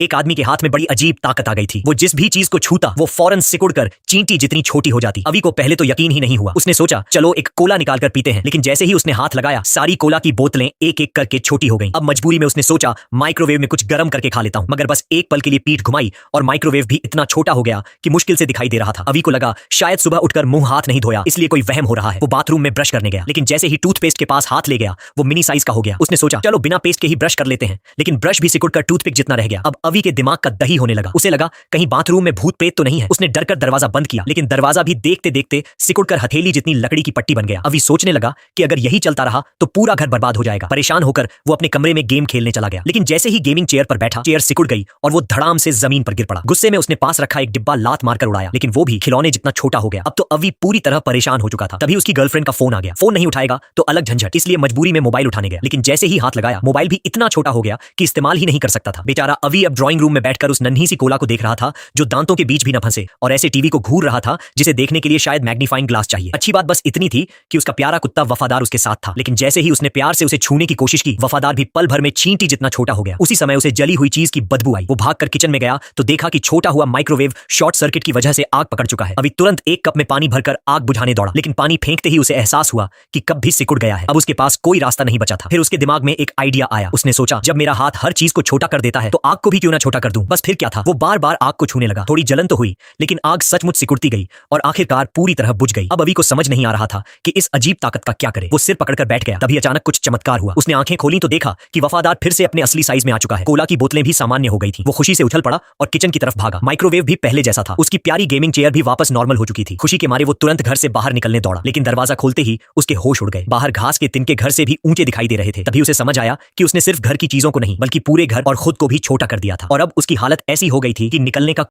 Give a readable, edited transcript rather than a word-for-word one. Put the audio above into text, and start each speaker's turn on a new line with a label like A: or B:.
A: एक आदमी के हाथ में बड़ी अजीब ताकत आ गई थी। वो जिस भी चीज को छूता वो फौरन सिकुड़कर चींटी जितनी छोटी हो जाती। अवी को पहले तो यकीन ही नहीं हुआ। उसने सोचा चलो एक कोला निकाल कर पीते हैं, लेकिन जैसे ही उसने हाथ लगाया सारी कोला की बोतलें एक एक करके छोटी हो गईं। अब मजबूरी में उसने सोचा माइक्रोवेव में कुछ गर्म करके खा लेता हूं, मगर बस एक पल के लिए पीठ घुमाई और माइक्रोवेव भी इतना छोटा हो गया कि मुश्किल से दिखाई दे रहा था। अवी को लगा शायद सुबह उठकर मुंह हाथ नहीं धोया इसलिए कोई वहम हो रहा है। वो बाथरूम में ब्रश करने गया, लेकिन जैसे ही टूथपेस्ट के पास हाथ ले गया वो मिनी साइज का हो गया। उसने सोचा चलो बिना पेस्ट के ही ब्रश कर लेते हैं, लेकिन ब्रश भी सिकुड़कर टूथपिक जितना रह गया। अब अवी के दिमाग का दही होने लगा। उसे लगा कहीं बाथरूम में भूत प्रेत तो नहीं है। उसने डरकर दरवाजा बंद किया, लेकिन दरवाजा भी देखते देखते सिकुड़कर हथेली जितनी लकड़ी की पट्टी बन गया। अवी सोचने लगा कि अगर यही चलता रहा तो पूरा घर बर्बाद हो जाएगा। परेशान होकर वो अपने कमरे में गेम खेलने चला गया, लेकिन जैसे ही गेमिंग चेयर पर बैठा चेयर सिकुड़ गई और वो धड़ाम से जमीन पर गिर पड़ा। गुस्से में उसने पास रखा एक डिब्बा लात मारकर उड़ाया, लेकिन वो भी खिलौने जितना छोटा हो गया। अब तो अवी पूरी तरह परेशान हो चुका था। तभी उसकी गर्लफ्रेंड का फोन आ गया। फोन नहीं उठाएगा तो अलग झंझट, इसलिए मजबूरी में मोबाइल उठाने गया, लेकिन जैसे ही हाथ लगाया मोबाइल भी इतना छोटा हो गया कि इस्तेमाल ही नहीं कर सकता था। बेचारा अवी अब ड्राइंग रूम में बैठकर उस नन्ही सी कोला को देख रहा था जो दांतों के बीच भी न फंसे, और ऐसे टीवी को घूर रहा था जिसे देखने के लिए शायद मैग्नीफाइंग ग्लास चाहिए। अच्छी बात बस इतनी थी कि उसका प्यारा कुत्ता वफादार उसके साथ था, लेकिन जैसे ही उसने प्यार से उसे छूने की कोशिश की वफादार भी पल भर में चींटी जितना छोटा हो गया। उसी समय उसे जली हुई चीज की बदबू आई। वो भागकर किचन में गया तो देखा कि छोटा हुआ माइक्रोवेव शॉर्ट सर्किट की वजह से आग पकड़ चुका है। अभी तुरंत एक कप में पानी भरकर आग बुझाने दौड़ा, लेकिन पानी फेंकते ही उसे एहसास हुआ कि कप भी सिकुड़ गया है। अब उसके पास कोई रास्ता नहीं बचा था। फिर उसके दिमाग में एक आइडिया आया। उसने सोचा जब मेरा हाथ हर चीज को छोटा कर देता है तो आग को भी क्यों ना छोटा कर दूं। बस फिर क्या था, वो बार बार आग को छूने लगा। थोड़ी जलन तो हुई, लेकिन आग सचमुच सिकुड़ती गई और आखिरकार पूरी तरह बुझ गई। अब अभी को समझ नहीं आ रहा था कि इस अजीब ताकत का क्या करे। वो सिर पकड़कर बैठ गया। तभी अचानक कुछ चमत्कार हुआ। उसने आंखें खोली तो देखा कि वफादार फिर से अपने असली साइज में आ चुका है। कोला की बोतलें भी सामान्य हो गई थी। वो खुशी से उछल पड़ा और किचन की तरफ भागा। माइक्रोवेव भी पहले जैसा था। उसकी प्यारी गेमिंग चेयर भी वापस नॉर्मल हो चुकी थी। खुशी के मारे वो तुरंत घर से बाहर निकलने दौड़ा, लेकिन दरवाजा खोलते ही उसके होश उड़ गए। बाहर घास के तिनके घर से भी ऊंचे दिखाई दे रहे थे। तभी उसे समझ आया कि उसने सिर्फ घर की चीजों को नहीं बल्कि पूरे घर और खुद को भी छोटा कर दिया था, और अब उसकी हालत ऐसी हो गई थी कि निकलने का